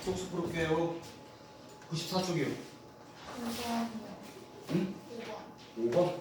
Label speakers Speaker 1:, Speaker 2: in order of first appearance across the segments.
Speaker 1: 속수 풀을게요. 94쪽이요.
Speaker 2: 5번이요.
Speaker 1: 응?
Speaker 2: 5번.
Speaker 1: 5번.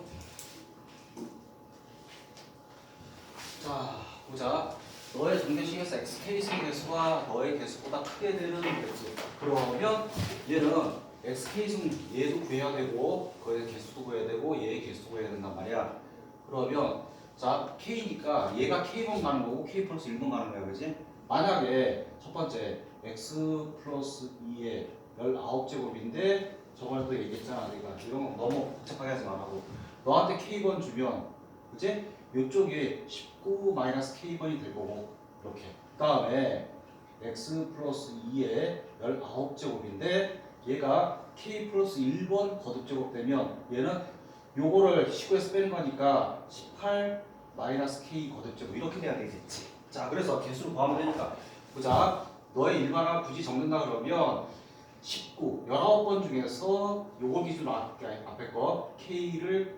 Speaker 1: 자, 보자. 너의 정대식에서 xk승 개수가 너의 개수보다 크게 되는 개수. 그러면 얘는 xk승 얘도 구해야 되고 그의 개수도 구해야 되고 얘의 개수도 구해야 된단 말이야. 그러면 자 k니까 얘가 k번 가는 거고 k 플러스 1번 가는 거야, 그지? 만약에 첫 번째 x 플러스 2의 19제곱인데 저번에도 얘기했잖아, 내가 이런 거 너무 복잡하게 하지 말라고. 너한테 k번 주면, 그지? 이쪽이 19 마이너스 k번이 될 거고 이렇게. 그 다음에 x 플러스 2의 19제곱인데 얘가 k 플러스 1번 거듭제곱 되면 얘는 요거를 19에서 빼는 거니까 18 마이너스 k 거듭제곱 이렇게 돼야 되겠지. 자, 그래서 개수를 구하면 되니까 보자. 너의 일반화 굳이 적는다 그러면 19, 19번 중에서 요거 기준 앞에 거 k를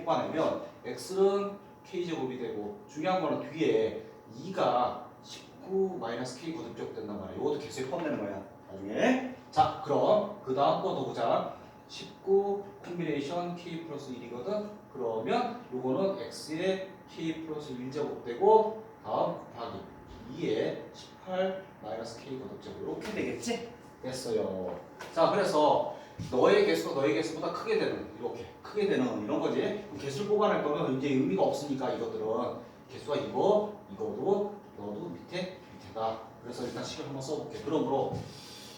Speaker 1: 뽑아내면 x는 k제곱이 되고 중요한 거는 뒤에 2가 19 마이너스 k 거듭제곱 된단 말이야. 요것도 개수에 포함되는 거야, 나중에. 자, 그럼 그 다음 거 더 보자. 19 콤비네이션 k 플러스 1이거든. 그러면 요거는 x에 k 플러스 1제곱 되고 다음 곱하기 2에 18 마이너스 k 거듭제곱 이렇게 되겠지? 됐어요. 자, 그래서 너의 개수가 너의 개수보다 크게 되는, 이렇게 크게 되는 이런 거지. 개수를 뽑아낼 거면 이제 의미가 없으니까 이것들은 개수가 이거도 너도 밑에다. 그래서 일단 식을 한번 써볼게. 그러므로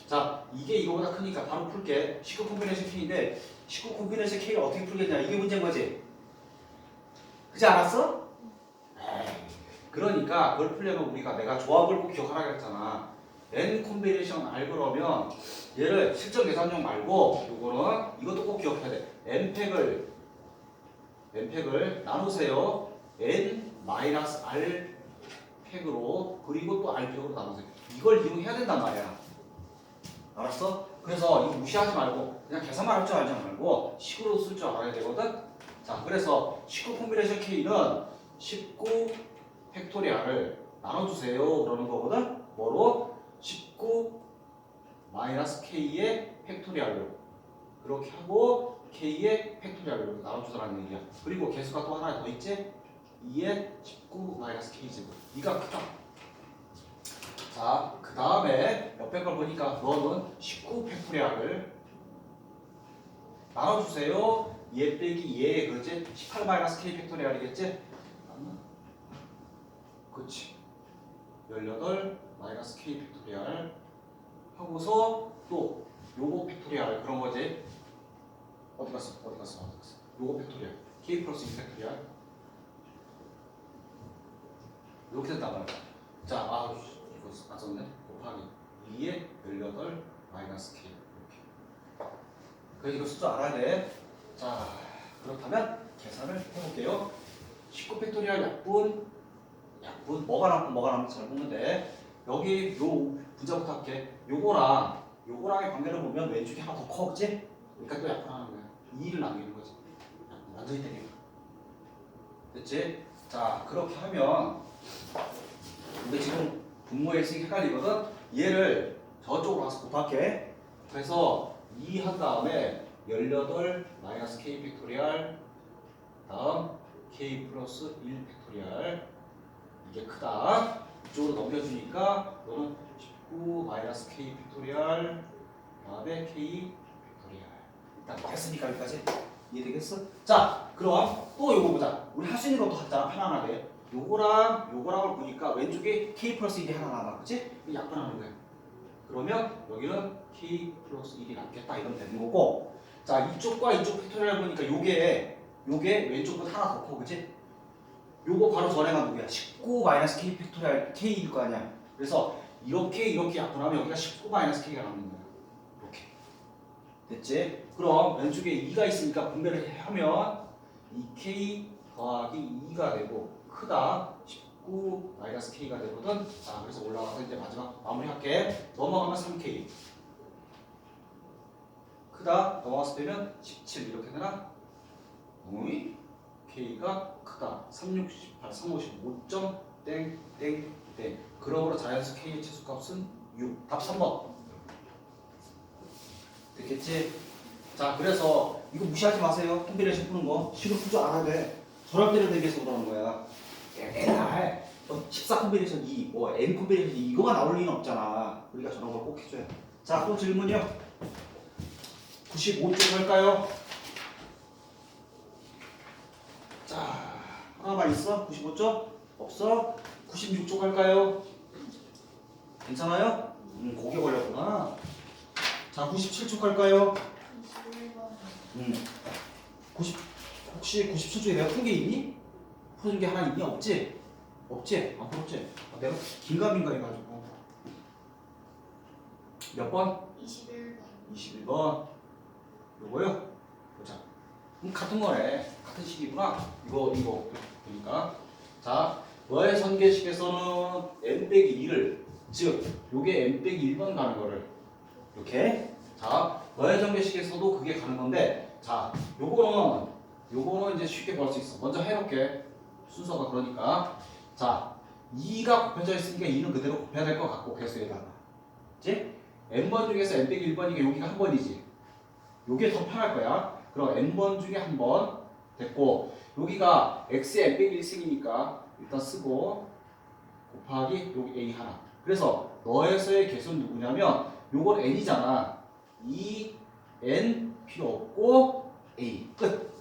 Speaker 1: 자, 이게 이거보다 크니까 바로 풀게. 19 콤비네이션 K인데 19 콤비네이션 K를 어떻게 풀겠냐, 이게 문제인 거지. 그지 않았어? 에이, 그러니까 그걸 풀려면 우리가 내가 조합을 꼭 기억하라 그랬잖아. n 콤비네이션 R 그러면 얘를 실전 계산용 말고 요거는 이것도 꼭 기억해야 돼. n팩을 나누세요. n 마이너스 R 팩으로, 그리고 또 R 팩으로 나누세요. 이걸 이용해야 된단 말이야. 알았어? 그래서 이거 무시하지 말고 그냥 계산만 할 줄 알지 말고 식으로 쓸 줄 알아야 되거든. 자, 그래서 19 콤비네이션 K는 19 팩토리알을 나눠주세요 그러는 거거든. 뭐로? 19 마이너스 K의 팩토리알로 그렇게 하고 K의 팩토리알로 나눠주라는 얘기야. 그리고 개수가 또 하나 더 있지? 2의 19 마이너스 K제곱. 이가 크다. 자, 그 다음에 옆에 걸 보니까 너는 19 팩토리알을 나눠주세요. 얘 빼기 얘, 그렇지? 18 마이너스 K 팩토리알이겠지? 그렇지. 18 마이너스 K 팩토리알 하고서 또 요거 팩토리알 그런 거지. 어디 갔어? 요거 팩토리알 K 플러스 2 팩토리알 이렇게 된단 말이야. 자, 이거 안 썼네. 곱하기 2에 18 마이너스 K 이렇게. 그래서 이거 숫자 알아야 돼. 자, 그렇다면 계산을 해볼게요. 19 팩토리알 약분 뭐가 남는지 잘 보면 돼. 여기 요 분자부터 할게. 요거랑의 관계를 보면 왼쪽이 하나 더 커, 그치? 그러니까 또 약분하는 거야. 2를 남기는 거지. 약분 완전히 때리는 거야. 됐지? 자, 그렇게 하면 근데 지금 분모의 식이 헷갈리거든? 얘를 저쪽으로 가서 곱할게. 그래서 2 한 다음에 18 마이너스 k 팩토리알 다음 k 플러스 1 팩토리알 이게 크다. 이쪽으로 넘겨주니까 너는 19 마이너스 k 팩토리알 다음에 k 팩토리알. 일단 됐으니까 여기까지 이해되겠어? 자, 그럼 또 요거 보자. 우리 할 수 있는 것도 하자, 편안하게. 요거랑을 보니까 왼쪽에 k 플러스 1이 하나 남아, 그치? 약분하는 거야. 그러면 여기는 k 플러스 1이 남겠다 이러면 되는 거고. 자, 이쪽과 이쪽 팩토리알 보니까 요게 왼쪽보다 하나 더 커, 그치? 요거 바로 전에가 누구야? 19 마이너스 k 팩토리알 k일 거 아니야. 그래서 이렇게 약분하면 여기가 19 마이너스 k가 남는 거야. 이렇게. 됐지? 그럼 왼쪽에 2가 있으니까 분배를 하면 2k 더하기 2가 되고 크다 19 마이너스 k가 되거든. 자, 그래서 올라가서 이제 마지막 마무리할게. 넘어가면 3k 크다 넘어갔을 때면 17 이렇게 되나? 어이? k가 크다 368 355점 땡땡땡. 그러므로 자연수 k의 최소값은 6. 답 3번. 됐겠지? 자, 그래서 이거 무시하지 마세요. 콤비네이션 푸는 거. 식을 풀 줄 알아야 돼. 절합대로 되기 위해서 그러는 거야. 맨날 14 콤비네이션 2, 뭐 N 콤비네이션 2 이거가 나올 리는 없잖아. 우리가 저런 걸 꼭 해줘야 돼. 자, 또 질문이요. 95쪽 할까요? 자, 하나만 있어? 95쪽? 없어? 96쪽 할까요? 괜찮아요? 고개 걸렸구나. 자, 97쪽 할까요?
Speaker 2: 21번.
Speaker 1: 혹시 97쪽에 내가 푼 게 있니? 풀어준 게 하나 있니? 없지? 없지? 안 풀었지? 내가 긴가민가 해가지고 몇 번?
Speaker 2: 21번.
Speaker 1: 21번. 요거요? 보자. 같은 거네. 같은 식이구나. 이거 보니까. 자, 너의 전개식에서는 n 빼기 2를 즉 요게 n 빼기 1번 가는 거를 이렇게. 자, 너의 전개식에서도 그게 가는 건데, 자, 요거는 이제 쉽게 볼 수 있어. 먼저 해놓게. 순서가 그러니까. 자, 2가 곱해져 있으니까 2는 그대로 곱해야 될 것 같고 개수에다가. 그치? n번 중에서 n 빼기 1번이니까 여기가 한 번이지. 요게 더 편할 거야. 그럼 n번 중에 한 번 됐고, 여기가 x의 n 빼기 1승이니까 일단 쓰고 곱하기 여기 a 하나. 그래서 너에서의 개수는 누구냐면 요건 n이잖아. 2n 필요 없고 a 끝.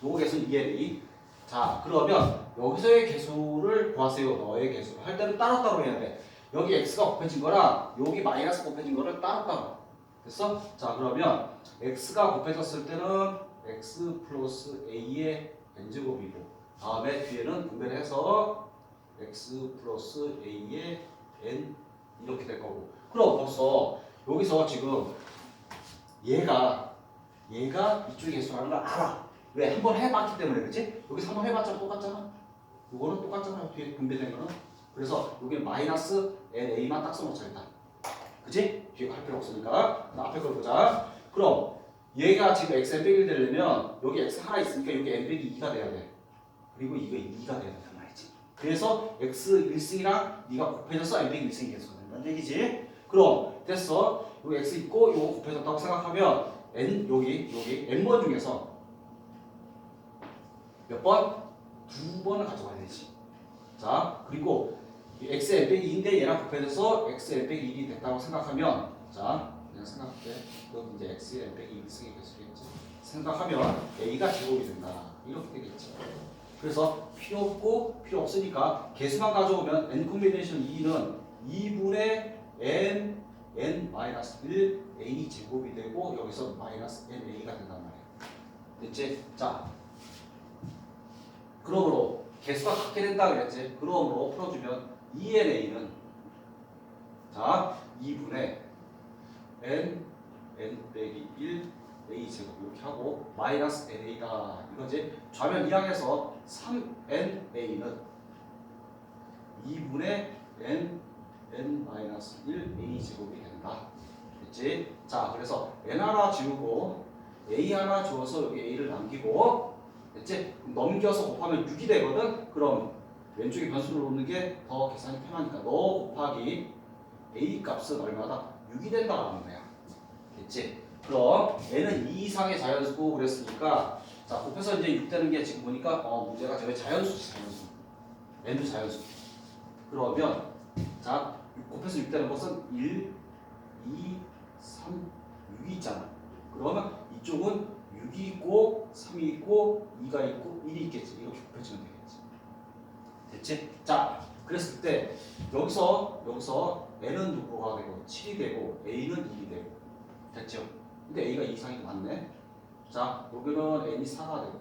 Speaker 1: 요거 개수는 2n. 자, 그러면 여기서의 개수를 구하세요. 너의 개수를 할 때는 따로따로 해야 돼. 여기 x가 곱해진 거랑 여기 마이너스 곱해진 거를 따로따로. 됐어? 자, 그러면 x가 곱해졌을 때는 x 플러스 a의 n제곱이고, 다음에 뒤에는 분배를 해서 x 플러스 a의 n 이렇게 될 거고. 그럼 벌써 여기서 지금 얘가 이쪽의 개수라는 걸 알아. 왜? 한번 해봤기 때문에. 그치? 여기서 한번 해봤자 똑같잖아. 이거는 똑같잖아. 뒤에 분배된 거는. 그래서 여기 마이너스 na만 딱 써놓자 일단. 그치? 뒤에 할 필요 없으니까. 앞에 걸 보자. 그럼 얘가 지금 x n 빼기 1 되려면 여기 x 하나 있으니까 여기 n 빼기 2가 돼야 돼. 그리고 이거 2가 돼야 된단 말이지. 그래서 x 1승이랑 네가 곱해져서 n 빼기 1승이 계속 된다는 얘기지. 그럼 됐어. 여기 x 있고 요거 곱해졌다고 생각하면 여기 n번 중에서 몇 번? 2번을 가져가야 되지. 자, 그리고 x n 빼기 2인데 얘랑 곱해져서 x n 빼기 1이 됐다고 생각하면, 자, 그냥 생각할게. 그럼 이제 x n 빼기 1승이 계수겠지. 생각하면 a가 제곱이 된다. 이렇게 되겠지. 그래서 필요 없고 필요 없으니까 개수만 가져오면 n 콤비네이션 2는 2분의 n-1 a 제곱이 되고 여기서 마이너스 na가 된단 말이야. 됐지? 자, 그러므로 개수가 같게 된다 그랬지? 그러므로 풀어주면 2na는 자 2분의 n 빼기 1 a 제곱 이렇게 하고 마이너스 na다 이거지. 좌면 이항에서 3na는 2분의 n 마이너스 1 a 제곱이 된다. 됐지? 자, 그래서 n 하나 지우고 a 하나 주어서 여기 a를 남기고, 됐지? 넘겨서 곱하면 6이 되거든? 그럼 왼쪽에 변수를 놓는 게 더 계산이 편하니까 너 곱하기 a 값은 얼마다? 6이 된다라는 거야. 됐지? 그럼 n은 2 이상의 자연수고 그랬으니까, 자, 곱해서 이제 6 되는 게 지금 보니까 문제가 저게 자연수지, 자연수. n도 자연수. 그러면 자, 곱해서 6 되는 것은 1, 2, 3, 6이 있잖아. 그러면 이쪽은 6이 있고 3이 있고 2가 있고 1이 있겠지. 이렇게 곱해주면 되겠지. 됐지? 자, 그랬을 때 여기서 n은 누구가 되고 7이 되고 a는 2이 되고. 됐죠? 근데 a가 2 이상이 맞네. 자, 여기는 n이 4가 되고,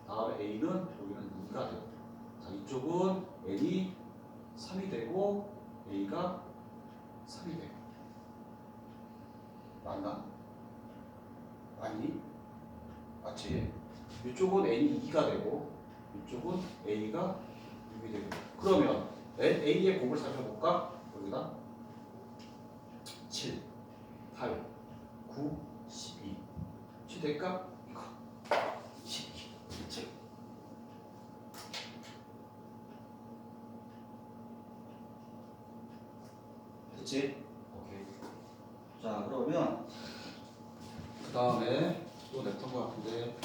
Speaker 1: 다음에 a는 여기는 2가 되고, 자, 이쪽은 n이 3이 되고 a가 3이 되고. 맞나? 아니? 맞지? 이쪽은 n이 2가 되고 이쪽은 a가 6이 되고. 그러면 a의 곱을 살펴볼까? 여기다 7, 8, 9, 12 될까? 이거 12. 그치? 됐지? 오케이. 자 그러면 그 다음에 또 냈던 것 같은데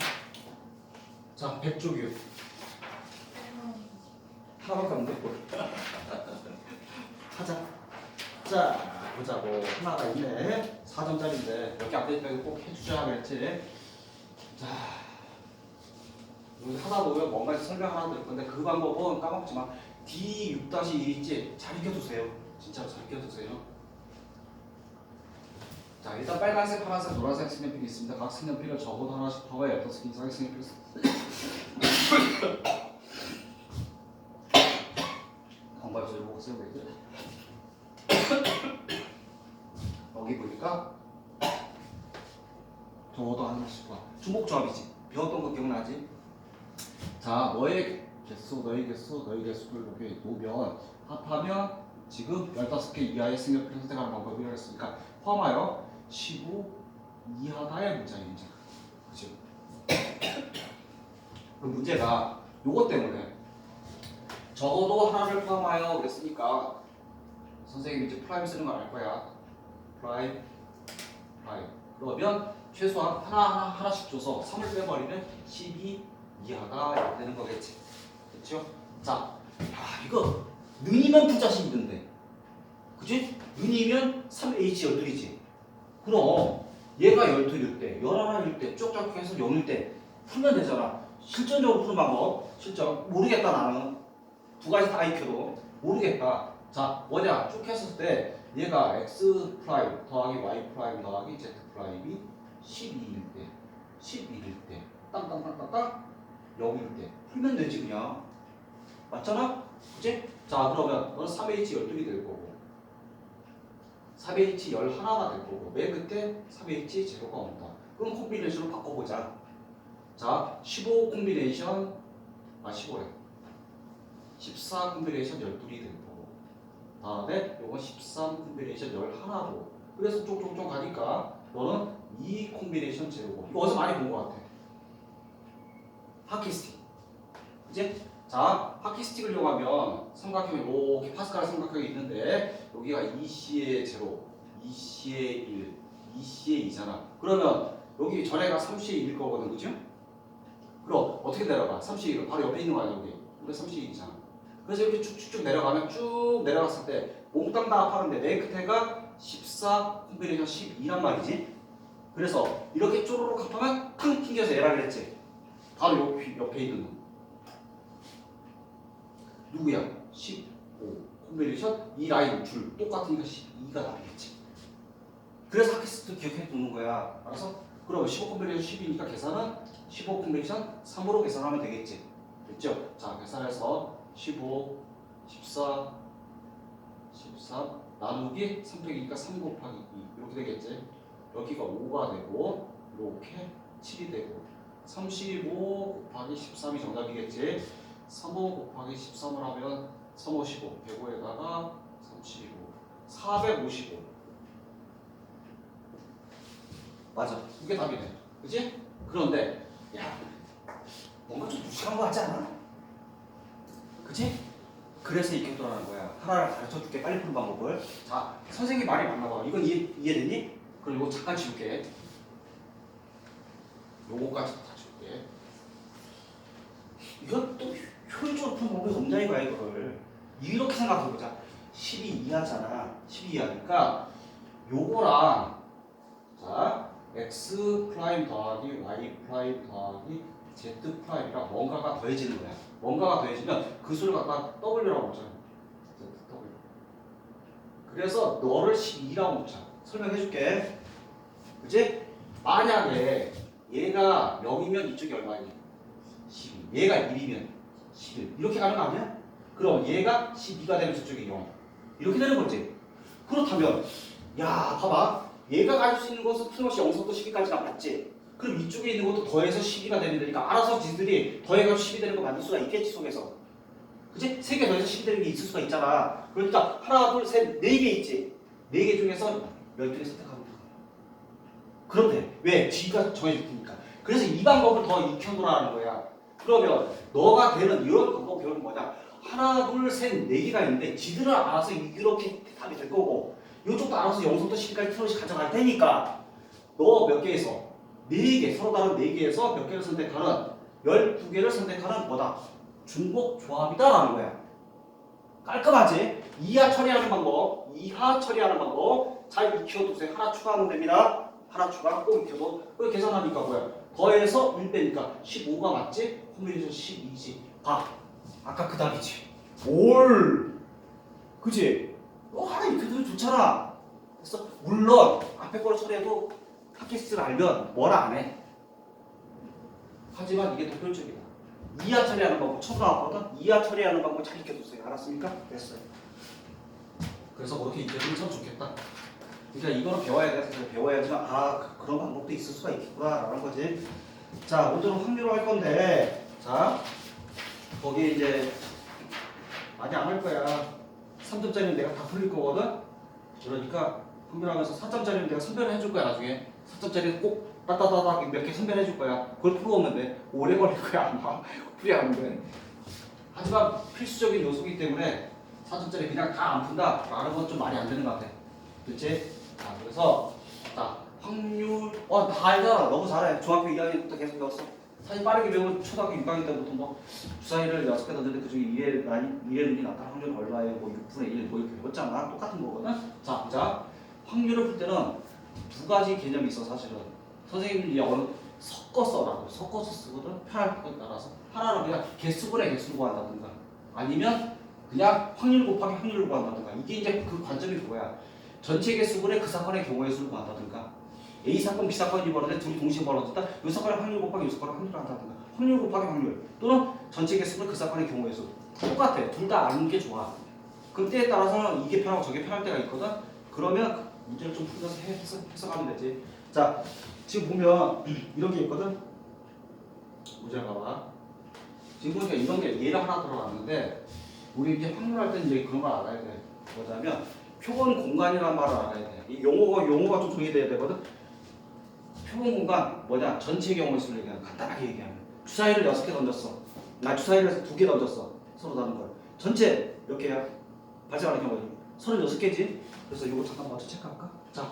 Speaker 1: 자 백조규 하나밖에 없는데 하자. 자 보자고 하나가 있네. 4점짜리인데 몇 개 안 되니까 꼭 해주자 그랬지. 자 여기 하다 보면 뭔가 설명하나 될 건데 그 방법은 까먹지 마. D6-1 있지? 잘 익혀두세요. 진짜로 잘 익혀두세요. 자 일단 빨간색, 파란색, 노란색 색연필이 있습니다. 각 색연필을 적어도 하나씩 더해 6개 이상의 색연필을 광발주를 보고 쓰면 되지. 여기 보니까 적어도 하나씩 봐. 중복조합이지. 배웠던 거 기억나지? 자 너의 개수, 너의 개수, 너의 개수를 여기 놓으면 합하면 지금 15개 이하의 색연필을 선택하는 방법이라고 했으니까 포함하여 15 이하다의 문장입니다. 그죠? 그럼 문제가 요것 때문에 적어도 하나를 포함하여 그랬으니까 선생님이 이제 프라임 쓰는 거 알 거야. 프라임. 그러면 최소한 하나씩 줘서 3을 빼버리면 12 이하가 되는 거겠지. 그렇죠? 자, 이거 는이면 부자식 있는데, 그치? 는이면 3H12이지. 그럼 얘가 12일 때, 11일 때, 쭉쭉 해서 0일 때 풀면 되잖아. 실전적으로 푸는 방법, 실전 모르겠다 나는. 두 가지 다 익혀도 모르겠다. 자, 뭐냐? 쭉 했을 때 얘가 x 프라임 더하기 y 프라임 더하기 z 프라임이 12일 때, 11일 때, 땅땅땅땅땅 0일 때 풀면 되지 그냥. 맞잖아? 그치? 자 그러면 너는 3H 12개 될 거고 3H 11가 될 거고 맨 끝에 3H 제로가 온다. 그럼 콤비네이션을 바꿔보자. 자 15 콤비네이션 15래 14 콤비네이션 12이 될 거고 다음에 요건 13 콤비네이션 11로 그래서 쪽쪽쪽 가니까 너는 2 콤비네이션 제로고 이거 어디서 많이 본 거 같아. 하키스틱. 그치? 자, 하키스틱을 이용하면 삼각형이 이렇게 파스칼 삼각형이 있는데 여기가 2C의 제로, 2C의 1, 2C의 2잖아. 그러면 여기 전에가 3C의 1일 거거든, 그죠? 그럼 어떻게 내려가? 3C의 1은 바로 옆에 있는 거 아니야, 여기? 근데 3C의 2잖아. 그래서 이렇게 쭉쭉쭉 내려가면 쭉 내려갔을 때 몽땅 다 합하는데 맨 끝에가 14 콤비네이션 12란 말이지. 그래서 이렇게 쪼르륵 합하면 탕 튕겨서 얘라 그랬지. 바로 옆에 있는 놈. 누구야? 15 콤비네이션 이 라인 줄 똑같으니까 12가 나오겠지. 그래서 하키스트 기억해 두는 거야. 알았어? 그럼 15 콤비네이션 12니까 계산은 15 콤비네이션 3으로 계산하면 되겠지. 됐죠? 자 계산해서 15, 14, 13 나누기 3팩이니까 3 곱하기 2 이렇게 되겠지. 여기가 5가 되고 이렇게 7이 되고 35 곱하기 13이 정답이겠지. 35 곱하기 13을 하면 3, 5, 15 105에다가 35 455 맞아. 이게 답이네. 그치? 그런데 야 뭔가 좀 무식한 거 같지 않아? 그치? 그래서 익혀두라는 거야. 하나를 가르쳐줄게. 빨리 푸는 방법을. 자 선생님이 말이 맞나 봐. 이건 이해되니? 그럼 이거 잠깐 지울게. 요거까지 다 줄게. 이건 또 효율적으로 푸는 방법이 없냐 이거야 이거를. 이렇게 생각해보자. 12 이하잖아. 12 이하니까 요거랑 자 x 프라임 더하기 y 프라임 더하기 z 프라임이랑 뭔가가 더해지는 거야. 뭔가가 더해지면 그 수를 갖다 w라고 먹자. w. 그래서 너를 12라고 먹자. 설명해줄게. 그치? 만약에 얘가 0이면 이쪽이 얼마니? 12. 얘가 1이면 11. 이렇게 가는 거 아니야? 그럼 얘가 12가 되면 저쪽이 0. 이렇게 되는 거지. 그렇다면 야 봐봐. 얘가 가질 수 있는 것은 틀림없이 0서부터 12까지가 맞지? 그럼 이쪽에 있는 것도 더해서 12가 되면 되니까 알아서 지들이 더해가지고 12 되는 거 만들 수가 있겠지 속에서. 그치? 3개 더해서 12 되는 게 있을 수가 있잖아. 그러니까 하나, 둘, 셋, 4개 있지? 4개 중에서 12개 선택하면 돼. 그런데 왜? G가 정해질 테니까. 그래서 이 방법을 더 익혀놓으라는 거야. 그러면 너가 되는 이런 방법 배우는 거냐? 하나, 둘, 셋, 4개가 있는데 지들은 알아서 이렇게 답이 될 거고 이쪽도 알아서 0부터 10까지 틀어씩 가져갈 테니까 너 몇 개에서 4개 서로 다른 4개에서 몇 개를 선택하는 12개를 선택하는 뭐다? 중복 조합이다라는 거야. 깔끔하지? 이하 처리하는 방법 잘 익혀두세요. 하나 추가하면 됩니다. 하나 추가 꼭 익혀도 그 계산하니까 뭐야? 더해서 1 빼니까 15가 맞지? 확률이 12지. 봐. 아까 그 답이지. 올. 그치? 하나 익혀두면 좋잖아. 그래서 물론 앞에 거를 처리해도 팟캐스트를 알면 뭐라 안 해. 하지만 이게 더 효율적이다. 이하 처리하는 방법 처음 나왔거든? 이하 처리하는 방법 잘 익혀두세요. 알았습니까? 됐어요. 그래서 그렇게 익혀두면 참 좋겠다. 그러니까 이거는 배워야 돼. 그래서 배워야지만 그런 방법도 있을 수가 있겠구나 라는 거지. 자, 오늘은 확률로 할 건데 거기 이제 많이 안 할 거야. 3점짜리는 내가 다 풀릴 거거든? 그러니까 확률하면서 4점짜리는 내가 선별을 해줄 거야 나중에. 4점짜리는 꼭 따따따닥 몇 개 선별해 줄 거야. 그걸 풀어오면 돼. 오래 걸릴 거야 아마. 풀이하면 돼. 하지만 필수적인 요소이기 때문에 4점짜리 그냥 다 안 푼다 라는 건 좀 말이 안 되는 것 같아. 그치? 자, 그래서 자 확률 다 알잖아. 너무 잘해. 중학교 2학년부터 계속 배웠어. 사실 빠르게 배우면 초등학교 6학년 때부터 뭐 주사위를 6개 던졌는데 그중에 1의 눈이 나타날 확률은 얼마예요? 뭐 6분의 1 뭐 이렇게 배웠잖아. 똑같은 거거든. 자, 보자. 확률을 풀 때는 두 가지 개념이 있어 사실은. 선생님이 섞어서 쓰거든. 편할 것 따라서 하나는 그냥 개수분의 개수를 구한다든가 아니면 그냥 확률 곱하기 확률을 구한다든가. 이게 이제 그 관점이 그거야. 전체 개수분의 그 사건의 경우의 수를 구한다든가 A 사건 B 사건이 벌어졌는데 둘이 동시에 벌어졌다. 이 사건의 확률 곱하기 이 사건의 확률을 한다든가 확률 곱하기 확률 또는 전체 개수분의 그 사건의 경우의 수 똑같아. 둘 다 아는 게 좋아. 그럼 때에 따라서는 이게 편하고 저게 편할 때가 있거든. 그러면 문제를 좀 풀어서 해석하면 되지. 자, 지금 보면 이런 게 있거든. 문제 봐봐. 지금 보니까 이런 게 예를 하나 들어왔는데 우리 이제 확률할 때는 이제 그런 걸 알아야 돼. 뭐냐면 표본 공간이라는 말을 알아야 돼. 이 용어가 좀 정의돼야 되거든. 표본 공간 뭐냐? 전체 경우의 수를 얘기하면 간단하게 얘기하면 주사위를 6개 던졌어. 나 주사위를 2개 던졌어. 서로 다른 걸. 전체 몇 개야? 발생하는 경우는 36개지. 그래서 이거 잠깐 먼저 체크할까? 자,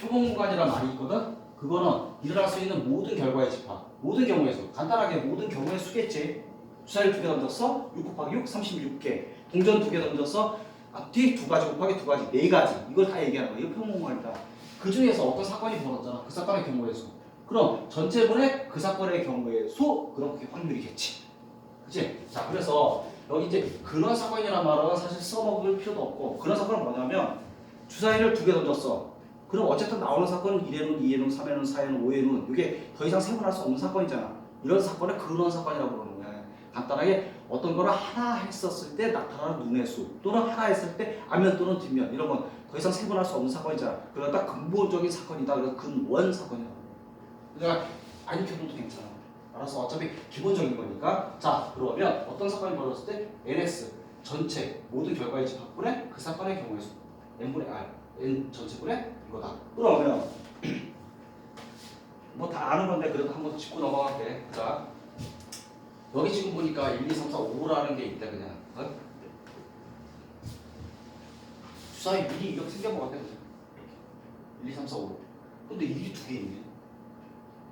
Speaker 1: 표본 공간이란 말이 있거든. 그거는 일어날 수 있는 모든 결과의 집합, 모든 경우의 수. 간단하게 모든 경우의 수겠지. 주사위를 2개 던졌어. 6 곱하기 6, 36개. 동전 2개 던졌어. 뒤 2가지 곱하기 2가지, 4가지. 이걸 다 얘기하는 거야. 이거 표본 공간이다. 그 중에서 어떤 사건이 벌어졌잖아. 그 사건의 경우의 수. 그럼 전체분의 그 사건의 경우의 수, 그럼 그게 확률이겠지. 그치? 자, 그래서 여기 이제 그런 사건이란 말은 사실 써먹을 필요도 없고, 그런 사건은 뭐냐면 주사위를 2개 던졌어. 그럼 어쨌든 나오는 사건은 1의 눈, 2의 눈, 3의 눈, 4의 눈, 5의 눈. 이게 더 이상 세분할 수 없는 사건이잖아. 이런 사건을 근원 사건이라고 부르는 거야. 간단하게 어떤 거를 하나 했었을 때 나타나는 눈의 수, 또는 하나 했을 때 앞면 또는 뒷면, 이런 건 더 이상 세분할 수 없는 사건이잖아. 그러다 근본적인 사건이다. 그래서 근원 사건이라고. 그러니까 안 익혀도 괜찮아. 알아서 어차피 기본적인 거니까. 자, 그러면 어떤 사건이 벌어졌을 때 NS 전체 모든 결과의 집합분의 그 사건의 경우의 수 n분의 r n 전체분의 이거다. 그러면 뭐 다 아는 건데 그래도 한번 더 짚고 넘어갈게. 자, 여기 지금 보니까 1, 2, 3, 4, 5라는 게 있다 그냥. 주사위 미리 이렇게 생겨먹었대 그냥. 1, 2, 3, 4, 5. 근데 1이 2개 있네.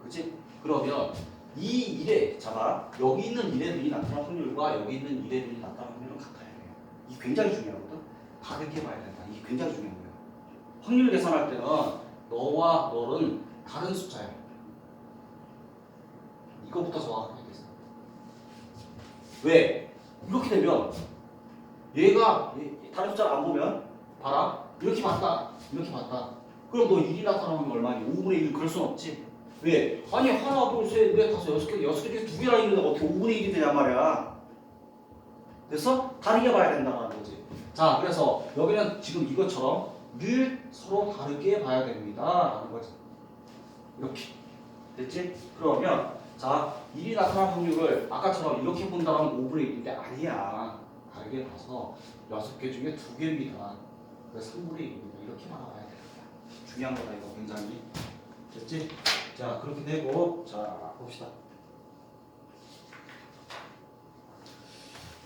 Speaker 1: 그치? 그러면 이 1에 잡아. 여기 있는 1의 눈이 나타날 확률과 여기 있는 1의 눈이 나타날 확률은 같아야 돼요. 이게 굉장히 중요하거든. 다르게 봐야 된다. 이게 굉장히 중요한 거예요. 확률 계산할 때는 너와 너는 다른 숫자야. 이거부터 정확하게 계산. 왜? 이렇게 되면 얘가 다른 숫자를 안 보면 봐라. 이렇게 봤다. 이렇게 봤다. 그럼 너 1이 나타나면 얼마니? 5분의 1 그럴 순 없지. 왜? 아니 하나, 둘, 셋, 넷, 다섯, 6개 중에 2개나 있는데 어떻게 5분의 1이 되냐 말이야. 그래서 다르게 봐야 된다는 거지. 자, 그래서 여기는 지금 이것처럼 늘 서로 다르게 봐야 됩니다 라는 거지. 이렇게 됐지? 그러면 자, 1이 나타날 확률을 아까처럼 이렇게 본다면 5분의 1인데 아니야. 다르게 봐서 6개 중에 2개입니다. 그래서 3분의 1입니다. 이렇게 말아봐야 되는 거야. 중요한 거다 이거 굉장히. 됐지? 자, 그렇게 되고 자, 봅시다.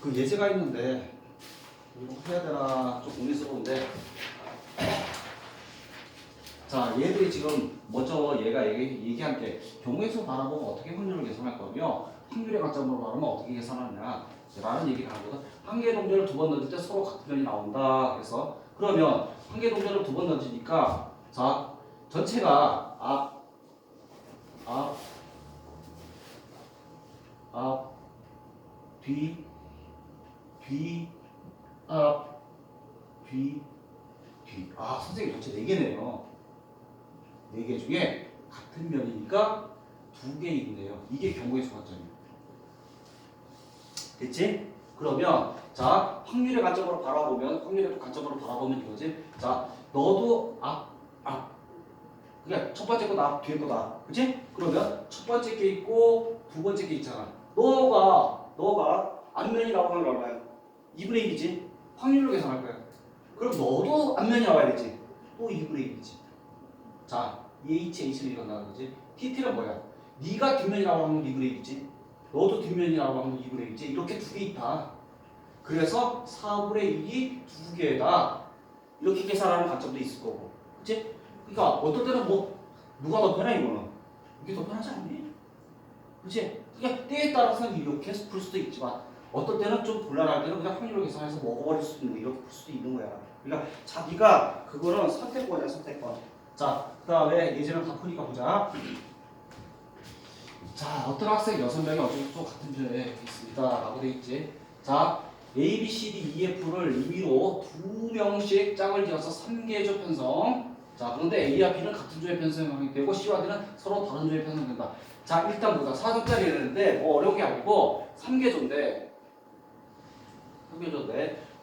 Speaker 1: 그 예제가 있는데 이거 해야 되나 좀 고민스러운데 자, 얘들이 지금 먼저 얘가 얘기한 게 경우의 수 바라보면 어떻게 확률을 계산할 거며 확률의 관점으로 바라보면 어떻게 계산하느냐 라는 얘기를 하거든. 한 개의 동전을 두 번 던질 때 서로 같은 면이 나온다. 그래서 그러면 한 개의 동전을 두 번 던지니까 자, 전체가 앞, 뒤, 앞, 뒤. 아, 선생님 전체 4개네요. 4개 중에 같은 면이니까 2개 있네요. 이게 경우의 수 관점이에요. 됐지? 그러면 자, 확률의 관점으로 바라보면 이거지. 자, 너도 그러니까 첫 번째 거다, 뒤에 거다. 그치? 그러면 첫 번째 게 있고 두 번째 게 있잖아. 너가 앞면이라고 하면 얼마야? 2분의 1이지? 확률로 계산할 거야. 그럼 너도 앞면이 나와야겠지? 또 2분의 1이지. 자, H는 일어나는 거지. TT는 뭐야? 네가 뒷면이라고 하면 2분의 1이지. 너도 뒷면이라고 하면 2분의 1이지. 이렇게 두 개 있다. 그래서 4분의 1이 두 개다. 이렇게 계산하는 관점도 있을 거고. 그치? 그러니까 어떨 때는 뭐 누가 더 편해 이거는? 이게 더 편하지 않니? 그치? 그러니까 때에 따라서는 이렇게 풀 수도 있지만 어떨 때는 좀 곤란할 때는 그냥 확률로 계산해서 먹어버릴 수도 있는 거 이렇게 풀 수도 있는 거야. 그러니까 자기가 그거는 선택권이야, 선택권. 자, 그 다음에 예제를 다 푸니까 보자. 자, 어떤 학생 6명이 어쩌고 같은 조에 있습니다 라고 돼 있지. 자, A, B, C, D, E, F를 임의로 2명씩 짝을 지어서 3개의 조 편성. 자, 그런데 A와 B는 같은 조의 편성이 되고 C와 D는 서로 다른 조의 편성된다. 자, 일단 보자. 4조짜리였는데 뭐 어려운 게 아니고 3개조인데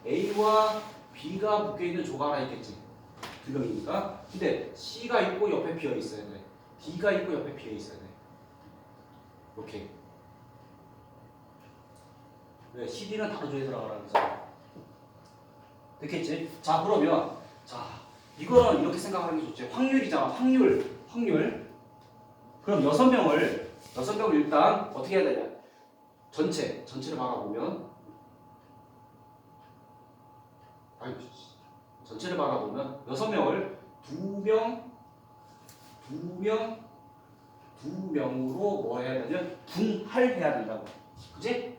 Speaker 1: A와 B가 묶여있는 조가 하나 있겠지. 2명이니까. 근데 C가 있고 옆에 비어 있어야 돼. D가 있고 옆에 비어 있어야 돼. 이렇게. 왜? CD는 다른 조에 들어가라는 거잖아. 됐겠지? 자, 그러면 자, 이거는 이렇게 생각하는 게 좋지. 확률이잖아. 확률. 그럼 6명을 일단 어떻게 해야 되냐? 전체를 바라보면 전체를 바라보면 6명을 2명으로 뭐 해야 되냐면 분할해야 된다고. 그치?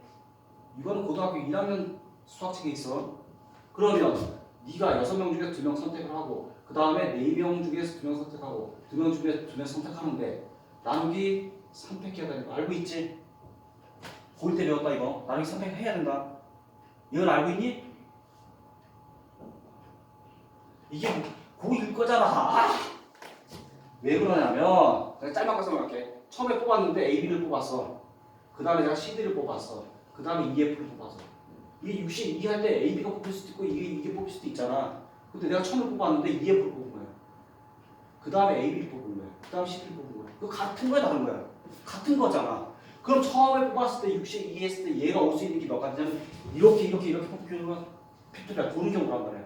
Speaker 1: 이거는 고등학교 1학년 수학책에 있어. 그러면 네가 6명 중에서 2명 선택을 하고 그 다음에 4명 중에서 2명 선택하고 2명 중에서 2명 선택하는데 나누기 3팩해야 되는 거 알고 있지? 고1 때 배웠다 이거. 나누기 3팩 해야 된다. 이건 알고 있니? 이게 고1 거잖아. 왜 그러냐면 내가 짤막하게 설명할게. 처음에 뽑았는데 AB를 뽑았어. 그 다음에 내가 CD를 뽑았어. 그 다음에 EF를 뽑았어. 이게 62 할 때 AB가 뽑힐 수도 있고 이게 뽑힐 수도 있잖아. 근데 내가 처음에 뽑았는데 EF를 뽑은 거야. 그 다음에 AB를 뽑은 거야. 그 다음에 CD를 뽑은 거야. 그거 같은 거야 다른 거야? 같은 거잖아. 그럼 처음에 뽑았을 때 62 했을 때 얘가 올 수 있는 게 몇 가지냐면 이렇게 뽑히는 팩토리가 도는 경우란 말이야.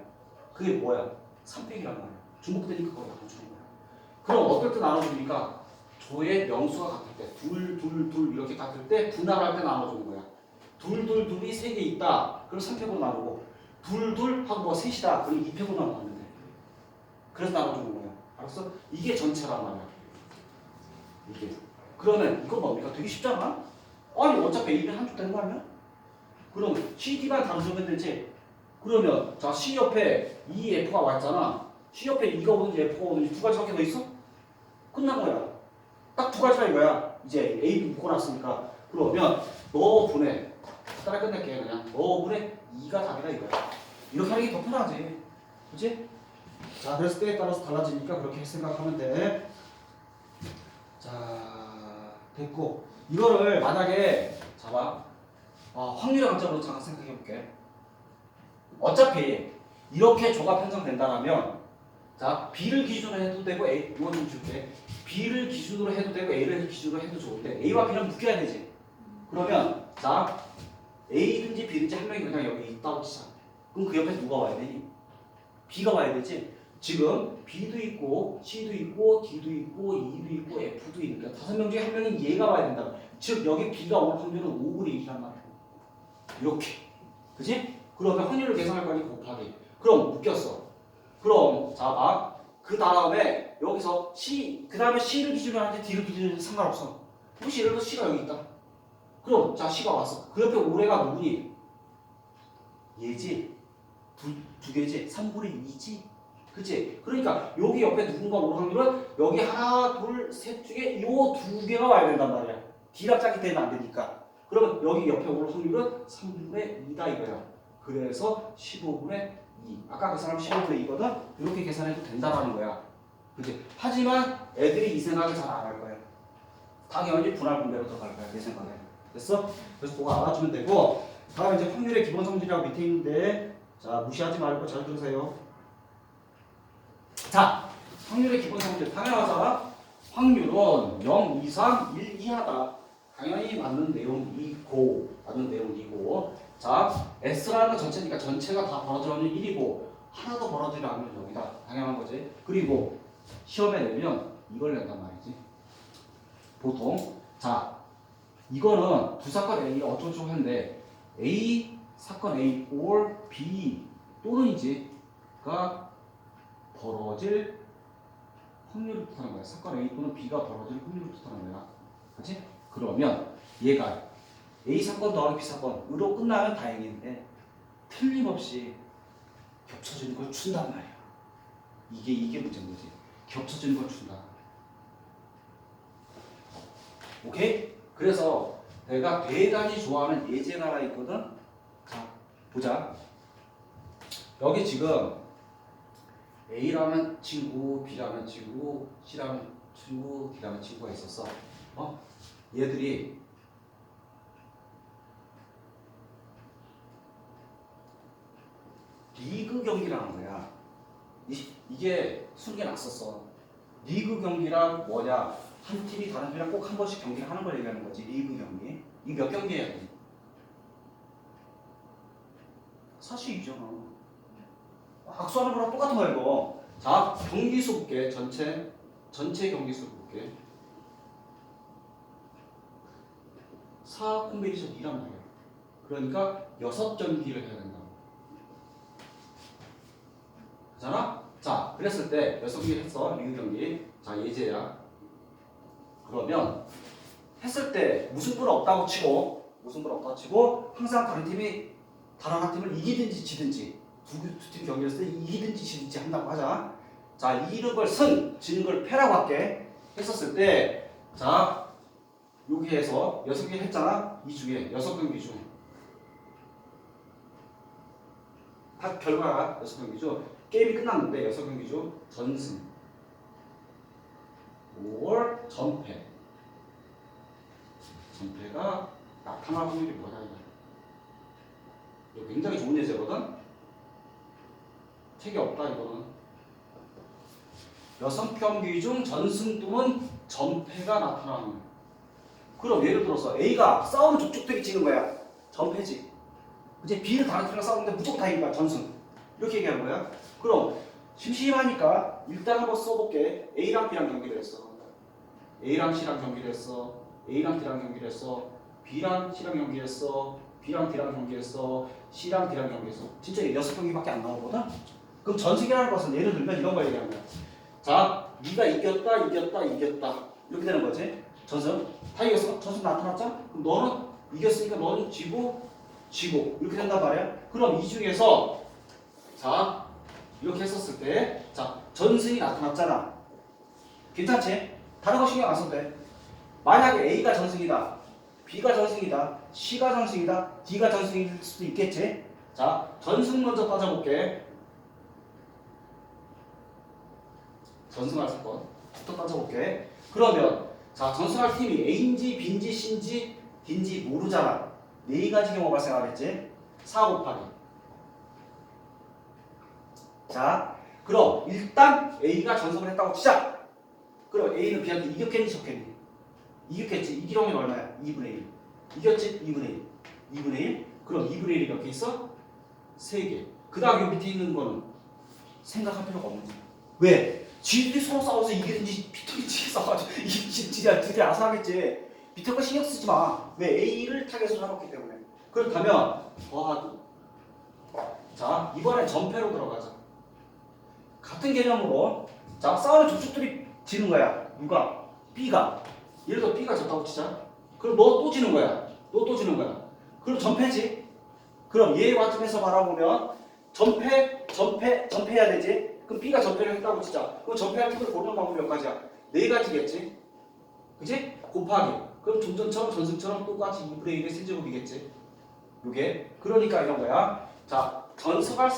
Speaker 1: 그게 뭐야? 3팩이란 말이야. 중복되니까 그걸 나눠주는 거야. 그럼 어떨 때 나눠줍니까? 조의 명수가 같을 때, 둘 이렇게 같을 때 분할할 때 나눠주는 거야. 둘이 3개 있다. 그럼 3팩으로 나누고 둘 하고 뭐 셋이다. 그럼 2팩으로 나누면 돼. 그래서 나눠주는 거야. 알았어? 이게 전체란 말이야. 이게. 그러면 이건 뭡니까? 되게 쉽잖아? 아니 어차피 A는 한쪽 되는 거 아니야? 그럼 CD만 다루면 되지? 그러면 자 C 옆에 EF가 왔잖아. C 옆에 E가 오든지 F가 오든지 두 가지밖에 더 있어? 끝난 거야. 딱 두 가지가 이거야. 이제 A, B 묶어놨으니까. 그러면 너 분의 따라 끝낼게 그냥. 너 분의 2가 답이다 이거야. 이렇게 하는 게 더 편하지. 그치? 자, 그래서 때에 따라서 달라지니까 그렇게 생각하면 돼. 자, 됐고. 이거를 만약에 잡아. 확률의 관점으로 잠깐 생각해 볼게. 어차피 이렇게 조가 편성된다면 자, B를 기준으로 해도 되고 A, 이거 좀 줄게. B를 기준으로 해도 되고 A를 기준으로 해도 좋은데 A와 B는 묶여야 되지. 그러면 자, A든지 B든지 한 명이 그냥 여기 있다고 치자. 그럼 그 옆에 누가 와야 되니? B가 와야 되지. 지금 B도 있고 C도 있고 D도 있고 E도 있고 F도 있으니까 5명 중에 한 명은 얘가 와야 된다. 즉 여기 B가 올 확률은 5분의 1이란 말이야. 이렇게. 그지? 그러면 확률을 계산할 거니 곱하기. 그럼 묶였어. 그럼 자 봐. 그 다음에 여기서 C 그 다음에 C를 기준으로 하는데 D를 기준으로 해도 상관없어. 혹시 예를 들어 C가 여기 있다. 그럼 자 C가 왔어. 그 옆에 올해가 누구니? 얘지. 두 개지. 3분의 2지. 그치? 그러니까 여기 옆에 누군가 올 확률은 여기 하나, 둘, 셋 중에 요 두 개가 와야 된단 말이야. D랑 짝이 되면 안 되니까. 그러면 여기 옆에 올 확률은 3분의 2다 이거야. 그래서 15분의 2. 아까 그 사람 15분의 2거든? 이렇게 계산해도 된다라는 거야. 그치? 하지만 애들이 이 생각을 잘 안 할 거야. 당연히 분할 분배로 들어갈 거야. 내 생각에. 됐어? 그래서 그거 알아주면 되고, 다음에 이제 확률의 기본 성질이라고 밑에 있는데, 자, 무시하지 말고 잘 들으세요. 자, 확률의 기본 성질 당연하잖아. 확률은 0 이상 1 이하다. 당연히 맞는 내용이고, 자, S라는 건 전체니까 전체가 다 벌어지는 1이고 하나도 벌어지지 않으면 0이다. 당연한 거지. 그리고 시험에 내면 이걸 낸단 말이지. 보통 자, 이거는 두 사건 A 어쩌고저쩌고 했는데 A 사건 A or B 또는이지가 벌어질 확률을 뜻하는 거야. 사건 A 또는 B가 벌어질 확률을 뜻하는 거야. 그렇지? 그러면 얘가 A 사건 더하기 B 사건으로 끝나면 다행인데 틀림없이 겹쳐지는 걸 준단 말이야. 이게 문제인 거지. 겹쳐지는 걸 준다. 오케이? 그래서 내가 대단히 좋아하는 예제가 하나 있거든. 자, 보자. 여기 지금 A라는 친구, B라는 친구, C라는 친구, D라는 친구가 있었어. 얘들이 리그 경기라는 거야. 이게 숨겨놨었어. 리그 경기란 뭐냐? 한 팀이 다른 팀이랑 꼭 한 번씩 경기를 하는 걸 얘기하는 거지. 리그 경기. 이 몇 경기 해야 돼? 사실이잖아. 악수하는 거랑 똑같은 거야 이거. 자, 경기수 볼게. 전체 경기수 볼게. 4 콤비네이션 2란 말이야. 그러니까 6경기를 해야 된다. 그잖아? 자, 그랬을 때 6경기 했어. 리그 경기. 자, 예제야. 그러면 했을 때 무승부는 없다고 치고 항상 다른 팀이 다른 한 팀을 이기든지 지든지 두 팀 경기를 했을 때 이기든지 지든지 한다고 하자. 자, 이기는 걸 승, 지는 걸 패라고 할게. 했었을 때 자, 여기에서 6개 했잖아. 이 중에 6경기 중 딱 결과가 6경기 중 게임이 끝났는데 6경기 중 전승 or 전패가 나타날 확률이 뭐냐 이거 굉장히 좋은 예제거든. 책이 없다 이거는. 6경기 중 전승 또는 전패가 나타나는. 그럼 예를 들어서 A가 싸우면 족족되게 지는 거야. 전패지. 이제 B는 다른 팀이랑 싸우는데 무조건 다 이긴 거야. 전승. 이렇게 얘기하는 거야. 그럼 심심하니까 일단 한번 써볼게. A랑 B랑 경기를 했어. A랑 C랑 경기를 했어. A랑 D랑 경기를 했어. B랑 C랑 경기를 했어. B랑 D랑 경기를 했어. C랑 D랑 경기를 했어. 진짜 6경기밖에 안 나오거든? 그럼 전승이라는 것은 예를 들면 이런 걸 얘기하는 거야. 자, 네가 이겼다. 이렇게 되는 거지. 전승. 다 이겼어. 전승 나타났잖아? 그럼 너는 이겼으니까 너는 지고 이렇게 된단 말이야. 그럼 이 중에서 자, 이렇게 했었을 때 자, 전승이 나타났잖아. 괜찮지? 다른 거 신경 안 써도 돼. 만약에 A가 전승이다, B가 전승이다, C가 전승이다, D가 전승일 수도 있겠지? 자, 전승 먼저 따져볼게. 전승할 사건부터 따져볼게. 그러면 자, 전승할 팀이 A인지 B인지 C인지 D인지 모르잖아. 네 가지 경우가 발생하겠지? 4 곱하기. 자, 그럼 일단 A가 전승을 했다고 치자. 그럼 A는 B한테 이겼겠니 졌겠니? 이겼겠지. 이기는 게 얼마야? 2분의 1. 이겼지? 2분의 1. 2분의 1? 그럼 2분의 1이 몇 개 있어? 3개. 그 다음 요 밑에 있는 거는 생각할 필요가 없는 거야. 왜? 지들이 서로 싸워서 이기든지 비틀기지 싸워가지고 지들이 알아서 하겠지. 밑에 거 신경 쓰지 마. 왜? A를 타겟으로 해놓기 때문에. 그렇다면 더하기. 자, 이번에 전패로 들어가자. 같은 개념으로 자, 싸우는 족족들이 지는 거야. 누가? B가. 예를 들어 B가 졌다고 치자. 그럼 너 또 지는 거야. 너 또 지는 거야. 그럼 전패지. 그럼 얘 관점에서 바라보면 전패해야 되지. 그럼 B가 전패를 했다고 치자. 그럼 전패할 팀을 고르는 방법이 몇 가지야? 네 가지겠지. 그지? 곱하기. 그럼 종전처럼 전승처럼 똑같이 2분의 1의 세제곱이겠지. 요게. 그러니까 이런 거야. 자, 전승할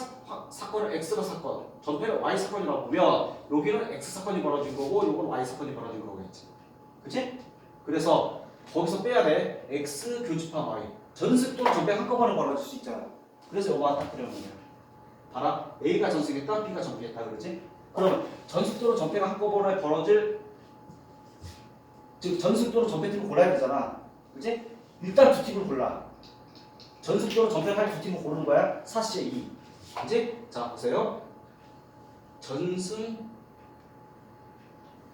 Speaker 1: 사건을 X가 사건, 전패를 Y 사건이라고 보면 여기는 X 사건이 벌어진 거고 요건 Y 사건이 벌어진 거겠지. 그치? 그래서 거기서 빼야 돼. X 교집합 Y. 전승 또는 전패 한꺼번에 벌어질 수 있잖아. 그래서 요거만 딱 그려놓은 거야. 봐라. A가 전승했다, B가 전패했다 그러지? 그럼 전승 또는 전패가 한꺼번에 벌어질 즉 전승 또는 전패팀을 골라야 되잖아. 그치? 일단 두 팀을 골라. 전승 또는 전패할 두 팀을 고르는 거야. 4C에 2. 그치? 자, 보세요. 전승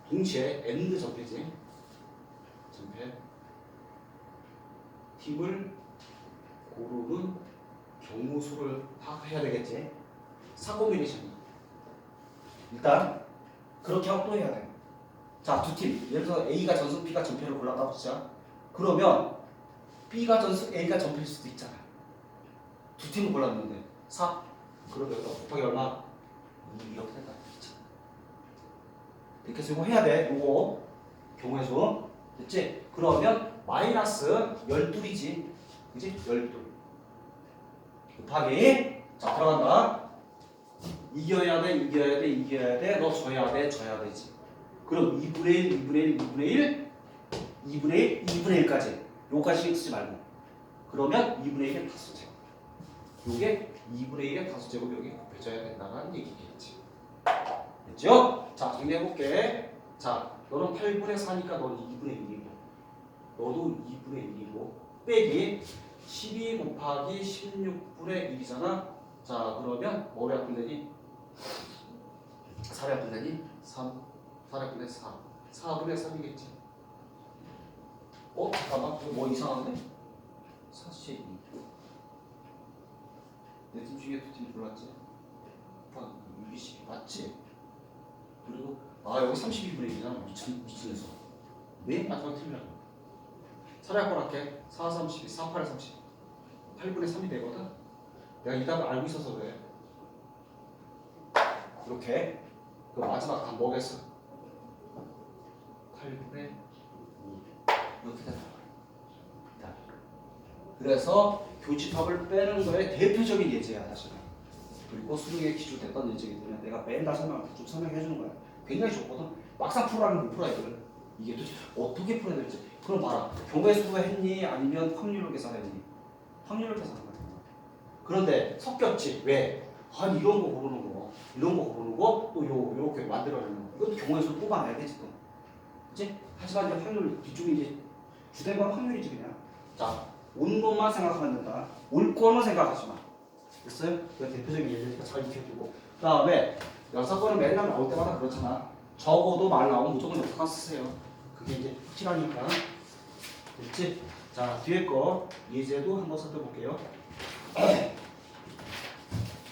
Speaker 1: 동시에 AND 전패지. 전패. 팀을 고르는 경우 수를 파악해야 되겠지. 사코비네이션이. 일단 그렇게 하고 또 해야 돼. 자, 두 팀. 예를 들어서 A가 전승, B가 전패를 골랐다고 치자. 그러면 B가 전승, A가 전패일 수도 있잖아. 두 팀을 골랐는데 4. 그러면 여기다 곱하기 얼마? 2 이렇게 된다. 이렇게 해서 이거 해야 돼. 이거 경우의 수. 됐지? 그러면 마이너스 12이지. 그지? 12. 곱하기. 자, 들어간다. 이겨야 돼, 이겨야 돼, 이겨야 돼. 너 져야 돼, 져야 되지. 그럼 2분의 1, 2분의 1, 2분의 1, 2분의 1, 2분의 1까지. 요까지 신경 쓰지 말고. 그러면 2분의 1의 다수제곱. 요게 2분의 1의 다수제곱 여기 곱해져야 된다는 얘기겠지. 됐죠? 자, 정리해볼게. 자, 너는 8분의 4니까 너는 2분의 1이고 너도 2분의 1이고 빼기 12 곱하기 16분의 1이잖아. 자, 그러면 뭐를 약분 되니? 4를 약분 되니? 3. 4를 약분 되니 4. 4분의 3이겠지. 잠깐만. 이거 뭐 이상한데? 4C 2. 내 팀 중에 두 팀 골랐지? 212 맞지? 그리고 여기 32분의 1이잖아. 미친에서 네? 마지막 틀리라고. 4를 약분할게. 4, 32, 4, 8, 30 8분의 3이 되거든? 내가 이 답을 알고 있어서 그래. 이렇게 그 마지막 답 뭐겠어? 8분의 2 이렇게 된다. 그래서 교집합을 빼는 거에 대표적인 예제야 사실은. 그리고 수능에 기출됐던 예제이기 때문에 내가 맨날 좀 설명해 주는 거야. 굉장히 좋거든. 막상 풀어라면 못 풀어 애들. 이게 도대체 어떻게 풀어야 될지. 그럼 봐라. 경우의 수가 했니? 아니면 확률을 계산했니? 확률을 계산한 거야. 그런데 섞였지. 왜? 이런 거 고르는 거, 이런 거 고르는 거, 또 요렇게 만들어내는 거. 이것도 경우의 수를 뽑아내야겠지 또. 그치? 하지만 이제 확률 뒤쪽에 이제 주된 건 확률이지 그냥. 자, 온 것만 생각하면 된다. 올 거는 생각하지 마. 됐어요? 그게 대표적인 예제니까 잘 익혀두고. 그 다음에 역사권은 맨날 나올 때마다 그렇잖아. 적어도 말 나오면 무조건 역사관 쓰세요. 그게 이제 확실하니까. 됐지? 자, 뒤에 거 예제도 한번 살펴볼게요.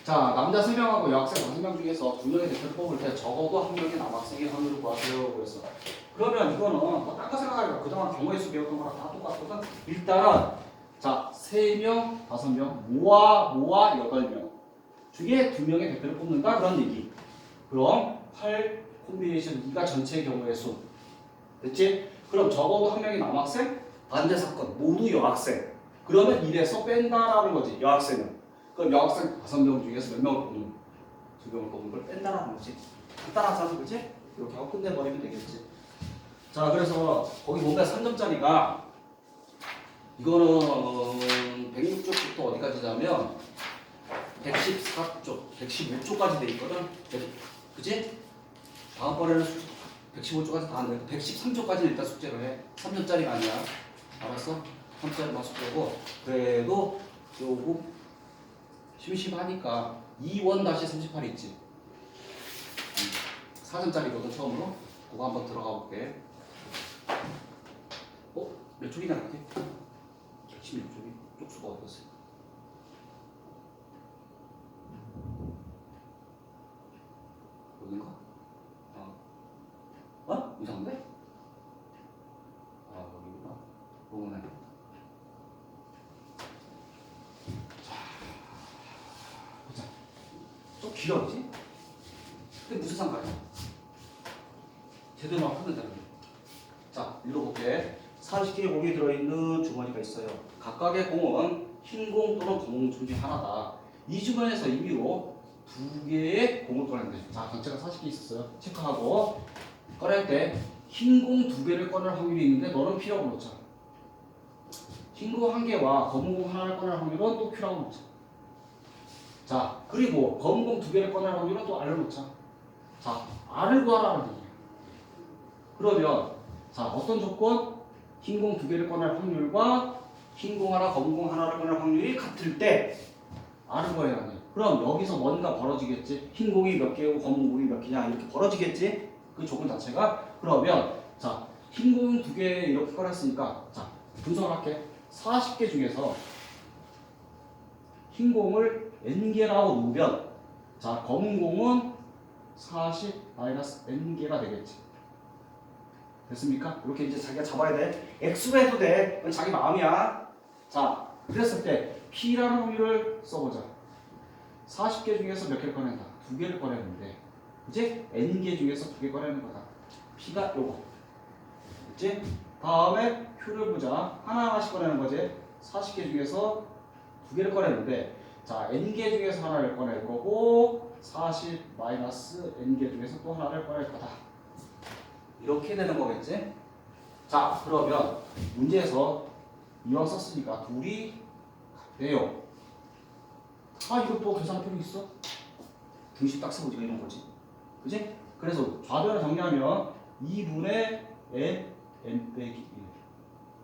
Speaker 1: 자, 남자 3명하고 여학생 5명 중에서 2명의 대표를 뽑을 때 적어도 1명의 남학생의 확률을 구하세요. 그래서 그러면 이거는 딴 거 생각하니까 그동안 경우의 수 배웠던 거랑 다 똑같거든. 일단은 자, 3명, 5명, 모아 8명 중에 2명의 대표를 뽑는다 그런 얘기. 그럼 8 콤비네이션 2가 전체 경우의 수. 됐지? 그럼 적어도 1명의 남학생, 반대 사건 모두 여학생. 그러면 1에서 뺀다라는 거지. 여학생은. 그럼 여학생 5명 중에서 몇 명을 뽑는? 2명을 뽑는 걸 뺀다라는 거지. 간단하잖아, 그렇지? 이렇게 하고 끝내버리면 되겠지. 자, 그래서 거기 보면 3점짜리가 이거는 106쪽부터 어디까지냐면 114쪽, 115쪽까지 돼 있거든. 그치? 다음번에는 115쪽까지 다 안 돼. 113쪽까지는 일단 숙제를 해. 3점짜리가 아니야. 알았어? 3점짜리만 숙제고. 그래도 조금 심심하니까 2원-38 있지. 4점짜리거든 처음으로. 그거 한번 들어가 볼게. 몇 쪽이나 이렇게? 116쪽이 쪽수가 어디였어요? 여긴가? 이상한데? 아, 여기구나. 부분에. 자, 좀 길어, 그지? 근데 무슨 상관이야? 제대로 막 하면 되는 거야. 자, 읽어볼게. 40개의 공이 들어있는 주머니가 있어요. 각각의 공은 흰 공 또는 검은 공 중에 하나다. 이 주머니에서 임의로 2개의 공을 꺼낸대. 자, 전체가 40개 있었어요. 체크하고 꺼낼 때 흰 공 2개를 꺼낼 확률이 있는데 너는 P라고 놓자. 흰 공 1개와 검은 공 하나를 꺼낼 확률은 또 Q라고 놓자. 자, 그리고 검은 공 2개를 꺼낼 확률은 또 R을 놓자. 자, R을 구하라는 얘기야. 그러면 자, 어떤 조건? 흰 공 2개를 꺼낼 확률과 흰 공 하나, 검은 공 하나를 꺼낼 확률이 같을 때 R을 구해야 돼. 그럼 여기서 뭔가 벌어지겠지? 흰 공이 몇 개고 검은 공이 몇 개냐 이렇게 벌어지겠지? 그 조건 자체가. 그러면 자, 흰 공 2개 이렇게 꺼냈으니까 자, 분석을 할게. 40개 중에서 흰 공을 n개라고 놓으면 자, 검은 공은 40 n개가 되겠지. 됐습니까? 이렇게 이제 자기가 잡아야 돼. X로 해도 돼. 그건 자기 마음이야. 자, 그랬을 때 P라는 확률을 써보자. 40개 중에서 몇 개를 꺼낸다? 2개를 꺼내는데 이제 N개 중에서 2개 꺼내는 거다. P가 요거. 그치? 다음에 Q를 보자. 하나하나씩 꺼내는 거지. 40개 중에서 2개를 꺼내는데 자, N개 중에서 하나를 꺼낼 거고 40 N개 중에서 또 하나를 꺼낼 거다. 이렇게 되는 거겠지? 자, 그러면 문제에서 이왕 썼으니까 둘이 같대요. 아, 이거 또 계산할 필요 있어? 등식 딱 쓰고 이런 거지. 그지? 그래서 좌변을 정리하면 2분의 n 빼기 1.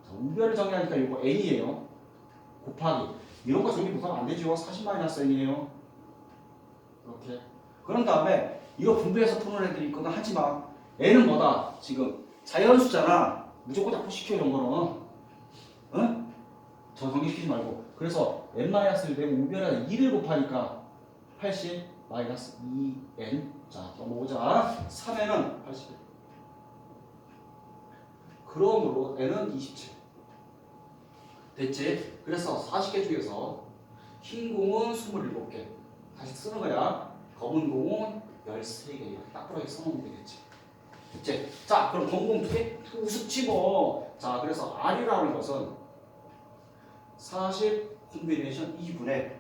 Speaker 1: 자, 우변을 정리하니까 이거 n이에요. 곱하기. 이런 거 정리 못하면 안 되죠. 40 n이에요. 이렇게. 그런 다음에 이거 분배해서 푸는 애들이 있거든. 하지 마. n은 뭐다? 지금 자연수잖아. 무조건 자꾸 시켜 이런 거는. 응? 저 정리시키지 말고. 그래서 n-1 되고 우변에 2를 곱하니까 80 2n. 자, 넘어오자. 3n은 81. 그러므로 n은 27. 됐지? 그래서 40개 중에서 흰 공은 27개. 다시 쓰는 거야. 검은 공은 13개. 이렇게 딱부러게 써놓으면 되겠지. 됐지? 자, 그럼 검은 공 2개? 우습지 뭐. 자, 그래서 R이라는 것은 40 콤비네이션 2분의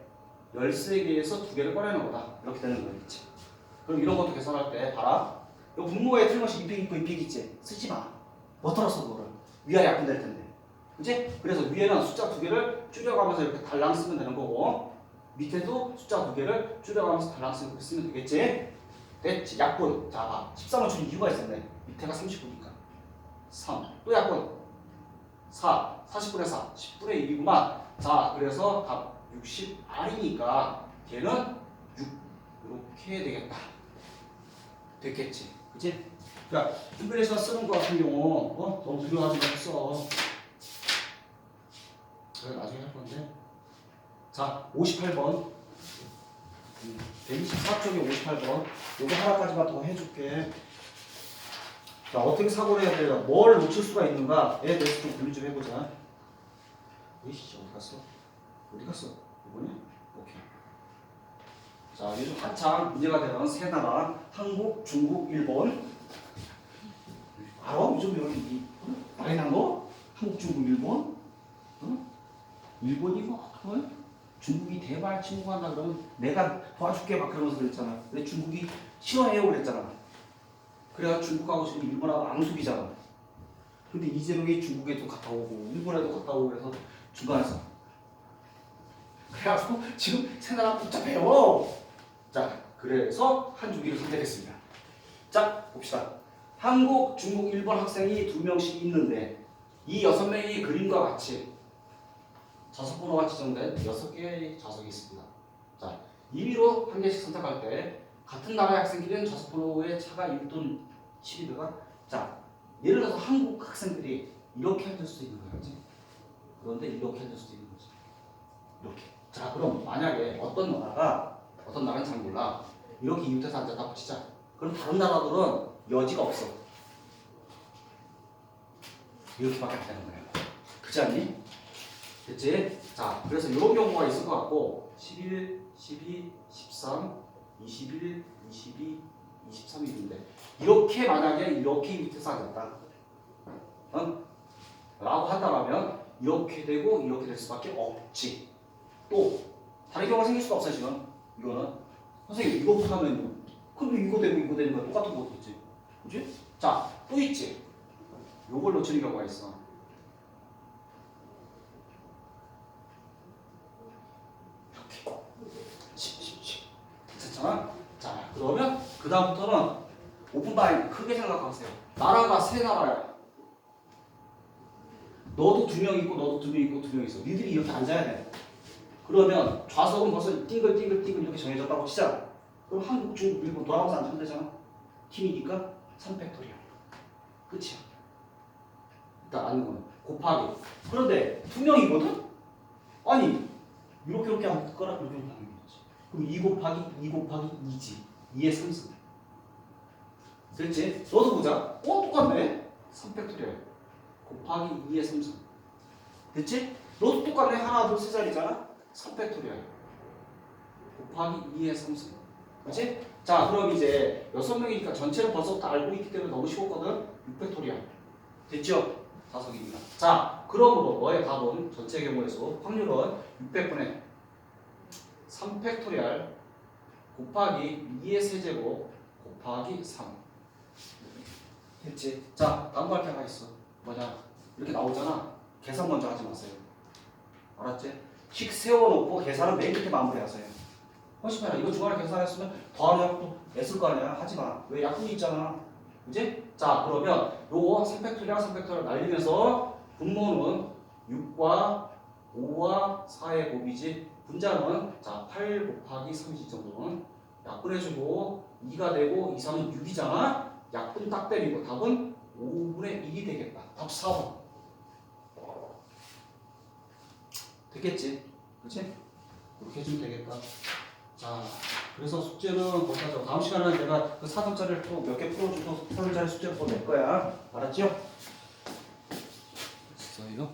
Speaker 1: 13개에서 2개를 꺼내는 거다. 이렇게 되는 거겠지. 그럼 이런 것도 계산할 때 봐라. 이 분모에 틀림없이 2팩 있고 2팩 있지? 쓰지 마. 뭐더러 써 그거를. 위아래 약분될 텐데. 그치? 그래서 위에는 숫자 2개를 줄여가면서 이렇게 달랑 쓰면 되는 거고 밑에도 숫자 2개를 줄여가면서 달랑 쓰면 되겠지? 됐지? 약분. 자, 봐. 13을 줄인 이유가 있었네. 밑에가 39니까. 3. 또 약분. 4. 40분의 4. 10분의 1이구만. 자, 그래서 답 60R이니까 걔는 6. 이렇게 되겠다. 됐겠지? 그치? 그러니까 콤비네이션 쓰는 거 같은 경우 너무 두려워하지 말고 써. 그래 나중에 할 건데. 자, 58번. 124쪽에 58번. 요거 하나까지만 더 해줄게. 자, 어떻게 사고를 해야 돼요? 뭘 놓칠 수가 있는가에 대해서 좀 분리 좀 해보자. 이씨, 어디 갔어? 어디 갔어? 이번에? 오케이. 자, 요즘 한창 문제가 되는 세 나라, 한국, 중국, 일본. 알아? 요즘 여기 많이 난 거? 한국, 중국, 일본? 어? 일본이 뭐, 중국이 대발 침공한다 그러면 내가 도와줄게 막 그러면서 그랬잖아. 근데 중국이 싫어해요 그랬잖아. 그래가 중국하고 지금 일본하고 앙숙이잖아. 근데 이재명이 중국에도 갔다 오고 일본에도 갔다 오고 그래서 중간에서 그래가지고 지금 세 나라 복잡해요. 자, 그래서 한중기를 선택했습니다. 자, 봅시다. 한국, 중국, 일본 학생이 2명씩 있는데 이 6명이 그림과 같이 좌석번호가 지정된 6개의 좌석이 있습니다. 자, 임의로 한 개씩 선택할 때 같은 나라의 학생끼리는 좌석번호의 차가 1 또는 12도가 자, 예를 들어서 한국 학생들이 이렇게 앉을 수도 있는 거지. 그런데 이렇게 앉을 수도 있는 거지. 이렇게. 자, 그럼 만약에 어떤 나라는 잘 몰라. 이렇게 이웃에서 앉았다 보시자. 그럼 다른 나라들은 여지가 없어. 이렇게밖에 안 되는 거예요. 그렇지 않니? 됐지? 자, 그래서 이런 경우가 있을 것 같고 11, 12, 13, 21, 22, 23일인데 이렇게 만약에 이렇게 밑에서 앉았다. 응? 라고 한다면 이렇게 되고 이렇게 될 수밖에 없지. 또 다른 경우가 생길 수가 없어요 지금. 이거는 선생님 이거 하면요. 그럼 이거 되고 이거 되는 거 똑같은 것도 있지. 그지? 자, 또 있지. 요걸 놓치는 경우가 있어. 이렇게. 10. 됐잖아? 자, 그러면 그 다음부터는 오픈 바이 크게 생각하세요. 나라가 세 나라야. 너도 2명 있고 너도 2명 있고 2명 있어. 니들이 이렇게 앉아야 돼. 그러면 좌석은 벌써 띵글띵글 이렇게 정해졌다고 치자. 그럼 한국, 중국, 일본 돌아가면서 앉으면 되잖아. 팀이니까 3팩토리야. 끝이야. 일단 아는 거는 곱하기. 그런데 2명이거든? 아니 이렇게 앉거나 이렇게 앉는 거지. 그럼 2 곱하기 2 곱하기 2지. 2의 3승. 됐지? 너도 보자. 똑같네. 3팩토리야. 곱하기 2의 3승. 됐지? 너도 똑같네. 하나, 둘, 세 자리잖아. 3팩토리야. 곱하기 2의 3승. 그렇지? 자, 그럼 이제 6명이니까 전체를 벌써부터 알고 있기 때문에 너무 쉬웠거든. 6팩토리야. 됐죠? 5이니까. 자, 그러므로 너의 답은 전체 경우의 수 확률은 600분의 3팩토리알 곱하기 2의 세제곱 곱하기 3. 됐지? 자, 다음 거 할 때가 있어. 뭐냐? 이렇게 나오잖아. 계산 먼저 하지 마세요. 알았지? 식 세워놓고 계산은 맨 밑에 마무리하세요. 훨씬 편해. 이거 중간에 계산했으면 더하면 또 애쓸 거 아니야? 하지 마. 왜 약분이 있잖아. 그지? 자, 그러면 요거 3팩토리랑 3팩토리를 날리면서 분모는 6과 5와 4의 곱이지 분자는 자 8 곱하기 30 정도는 약분해주고 2가 되고 2, 3은 6이잖아. 약분 딱 때리고 답은 5분의 1이 되겠다. 답 4번. 됐겠지? 그치? 그렇게 해주면 되겠다. 자, 그래서 숙제는 거기까지. 다음 시간에는 내가 그 4점짜리를 또 몇 개 풀어주고 4점짜리 숙제를 또 낼 거야. 알았죠? 됐어요.